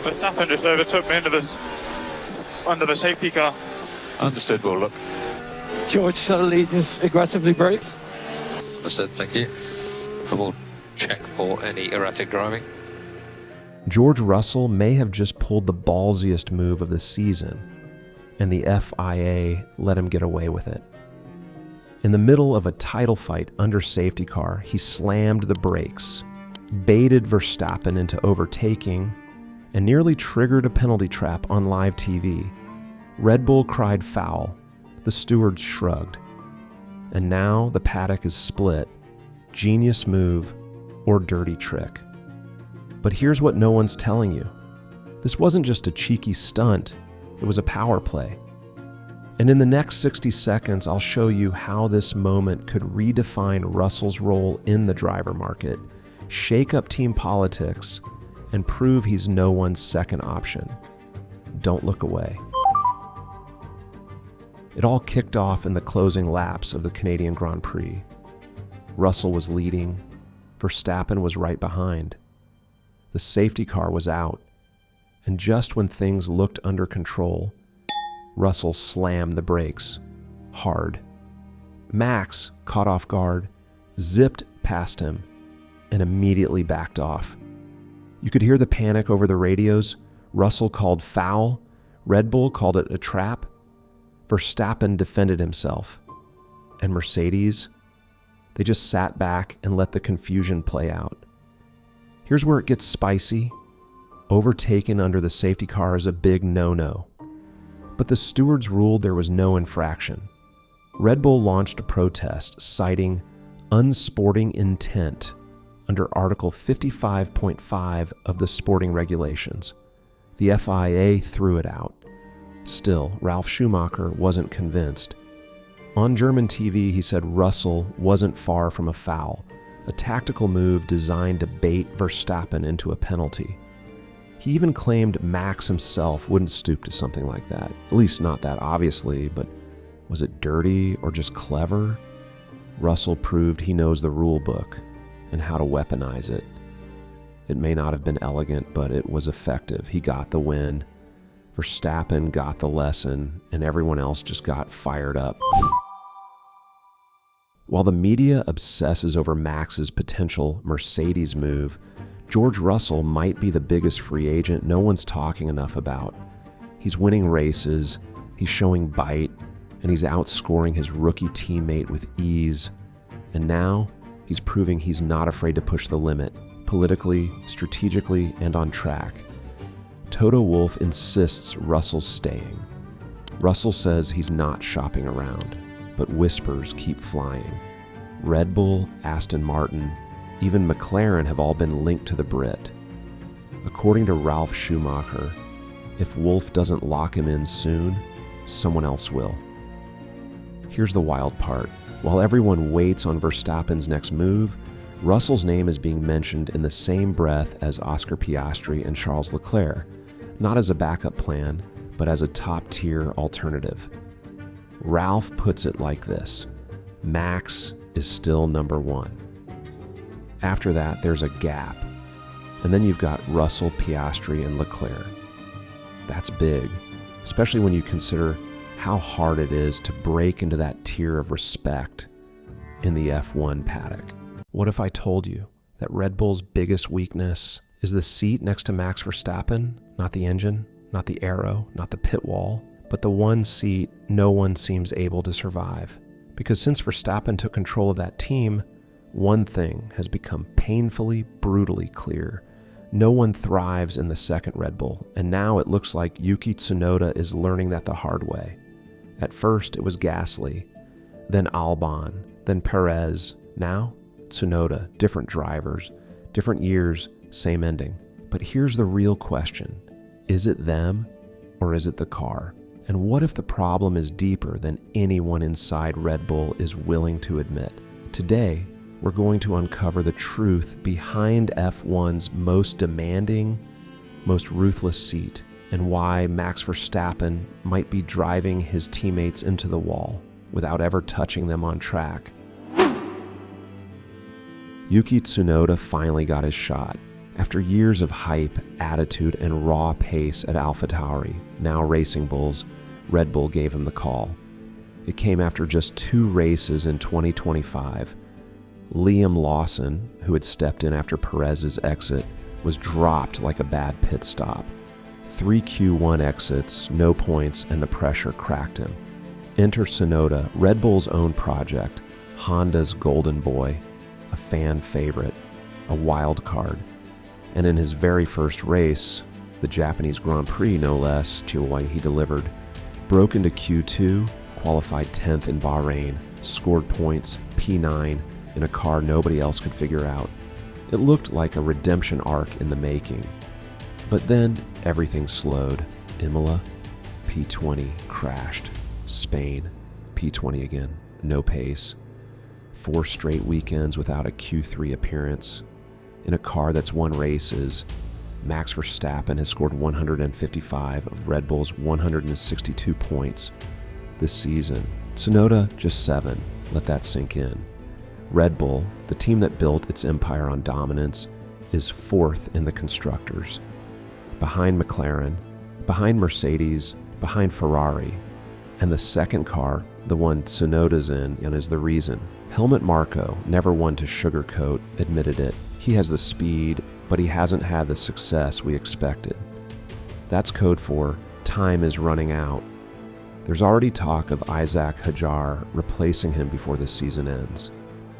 Verstappen just overtook me under the safety car. Understood, well, look. George suddenly just aggressively braked. Understood, thank you. I will check for any erratic driving. George Russell may have just pulled the ballsiest move of the season, and the FIA let him get away with it. In the middle of a title fight under safety car, he slammed the brakes, baited Verstappen into overtaking, and nearly triggered a penalty trap on live TV. Red Bull cried foul. The stewards shrugged. And now the paddock is split. Genius move or dirty trick. But here's what no one's telling you. This wasn't just a cheeky stunt, it was a power play. And in the next 60 seconds, I'll show you how this moment could redefine Russell's role in the driver market, shake up team politics, and prove he's no one's second option. Don't look away. It all kicked off in the closing laps of the Canadian Grand Prix. Russell was leading, Verstappen was right behind. The safety car was out, and just when things looked under control, Russell slammed the brakes, hard. Max, caught off guard, zipped past him and immediately backed off. You could hear the panic over the radios. Russell called foul, Red Bull called it a trap, Verstappen defended himself, and Mercedes, they just sat back and let the confusion play out. Here's where it gets spicy. Overtaken under the safety car is a big no-no. But the stewards ruled there was no infraction. Red Bull launched a protest citing unsporting intent under Article 55.5 of the sporting regulations. The FIA threw it out. Still, Ralf Schumacher wasn't convinced. On German TV, he said Russell wasn't far from a foul, a tactical move designed to bait Verstappen into a penalty. He even claimed Max himself wouldn't stoop to something like that, at least not that obviously, but was it dirty or just clever? Russell proved he knows the rule book and how to weaponize it. It may not have been elegant, but it was effective. He got the win. Verstappen got the lesson, and everyone else just got fired up. While the media obsesses over Max's potential Mercedes move, George Russell might be the biggest free agent no one's talking enough about. He's winning races, he's showing bite, and he's outscoring his rookie teammate with ease. And now, he's proving he's not afraid to push the limit, politically, strategically, and on track. Toto Wolff insists Russell's staying. Russell says he's not shopping around, but whispers keep flying. Red Bull, Aston Martin, even McLaren have all been linked to the Brit. According to Ralf Schumacher, if Wolff doesn't lock him in soon, someone else will. Here's the wild part. While everyone waits on Verstappen's next move, Russell's name is being mentioned in the same breath as Oscar Piastri and Charles Leclerc, not as a backup plan, but as a top-tier alternative. Ralf puts it like this: Max is still number one. After that, there's a gap. And then you've got Russell, Piastri, and Leclerc. That's big, especially when you consider how hard it is to break into that tier of respect in the F1 paddock. What if I told you that Red Bull's biggest weakness is the seat next to Max Verstappen, not the engine, not the aero, not the pit wall, but the one seat no one seems able to survive? Because since Verstappen took control of that team, one thing has become painfully, brutally clear. No one thrives in the second Red Bull, and now it looks like Yuki Tsunoda is learning that the hard way. At first, it was Gasly, then Albon, then Perez. Now, Tsunoda, different drivers, different years, same ending. But here's the real question. Is it them, or is it the car? And what if the problem is deeper than anyone inside Red Bull is willing to admit? Today, we're going to uncover the truth behind F1's most demanding, most ruthless seat, and why Max Verstappen might be driving his teammates into the wall without ever touching them on track. Yuki Tsunoda finally got his shot. After years of hype, attitude, and raw pace at AlphaTauri, now Racing Bulls, Red Bull gave him the call. It came after just 2 races in 2025. Liam Lawson, who had stepped in after Perez's exit, was dropped like a bad pit stop. 3 Q1 exits, no points, and the pressure cracked him. Enter Tsunoda, Red Bull's own project, Honda's golden boy, a fan favorite, a wild card. And in his very first race, the Japanese Grand Prix no less, he delivered, broke into Q2, qualified 10th in Bahrain, scored points, P9, in a car nobody else could figure out. It looked like a redemption arc in the making. But then everything slowed. Imola, P20, crashed. Spain, P20 again, no pace. 4 straight weekends without a Q3 appearance. In a car that's won races, Max Verstappen has scored 155 of Red Bull's 162 points this season. Tsunoda, just 7. Let that sink in. Red Bull, the team that built its empire on dominance, is 4th in the constructors. Behind McLaren, behind Mercedes, behind Ferrari. And the second car, the one Tsunoda's in, and is the reason. Helmut Marko, never one to sugarcoat, admitted it. He has the speed, but he hasn't had the success we expected. That's code for time is running out. There's already talk of Isaac Hajar replacing him before the season ends.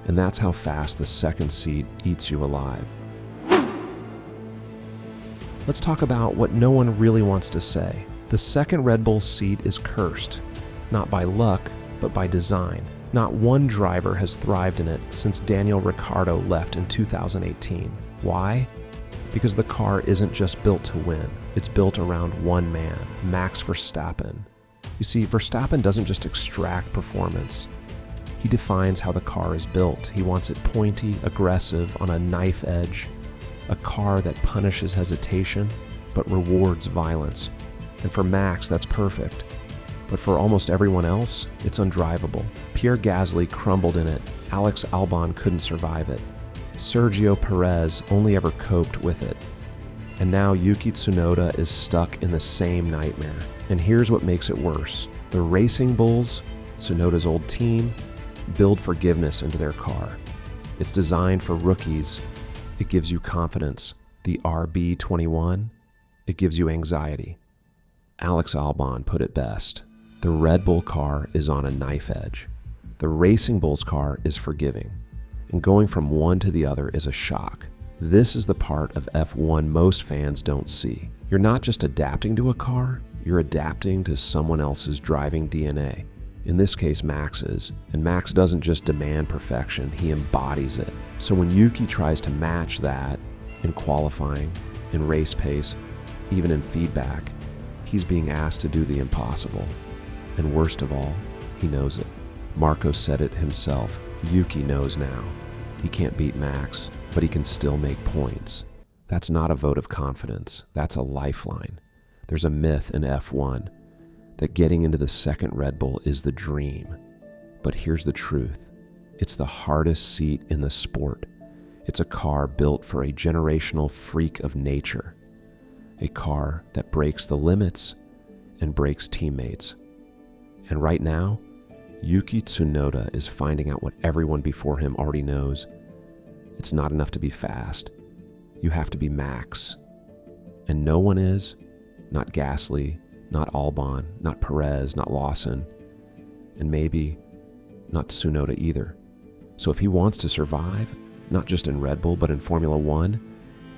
And that's how fast the second seat eats you alive. Let's talk about what no one really wants to say. The second Red Bull seat is cursed, not by luck, but by design. Not one driver has thrived in it since Daniel Ricciardo left in 2018. Why? Because the car isn't just built to win. It's built around one man, Max Verstappen. You see, Verstappen doesn't just extract performance. He defines how the car is built. He wants it pointy, aggressive, on a knife edge. A car that punishes hesitation, but rewards violence. And for Max, that's perfect. But for almost everyone else, it's undrivable. Pierre Gasly crumbled in it. Alex Albon couldn't survive it. Sergio Perez only ever coped with it. And now Yuki Tsunoda is stuck in the same nightmare. And here's what makes it worse. The Racing Bulls, Tsunoda's old team, build forgiveness into their car. It's designed for rookies. It gives you confidence. The RB21, it gives you anxiety. Alex Albon put it best. The Red Bull car is on a knife edge. The Racing Bulls car is forgiving. And going from one to the other is a shock. This is the part of F1 most fans don't see. You're not just adapting to a car, you're adapting to someone else's driving DNA. In this case, Max's. And Max doesn't just demand perfection, he embodies it. So when Yuki tries to match that in qualifying, in race pace, even in feedback, he's being asked to do the impossible. And worst of all, he knows it. Marko said it himself. Yuki knows now. He can't beat Max, but he can still make points. That's not a vote of confidence. That's a lifeline. There's a myth in F1 that getting into the second Red Bull is the dream. But here's the truth. It's the hardest seat in the sport. It's a car built for a generational freak of nature. A car that breaks the limits and breaks teammates. And right now, Yuki Tsunoda is finding out what everyone before him already knows. It's not enough to be fast. You have to be Max. And no one is, not Gasly, not Albon, not Perez, not Lawson, and maybe not Tsunoda either. So if he wants to survive, not just in Red Bull, but in Formula One,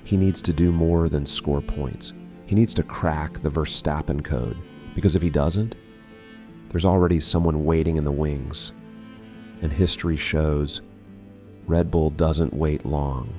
he needs to do more than score points. He needs to crack the Verstappen code, because if he doesn't, there's already someone waiting in the wings. And history shows Red Bull doesn't wait long.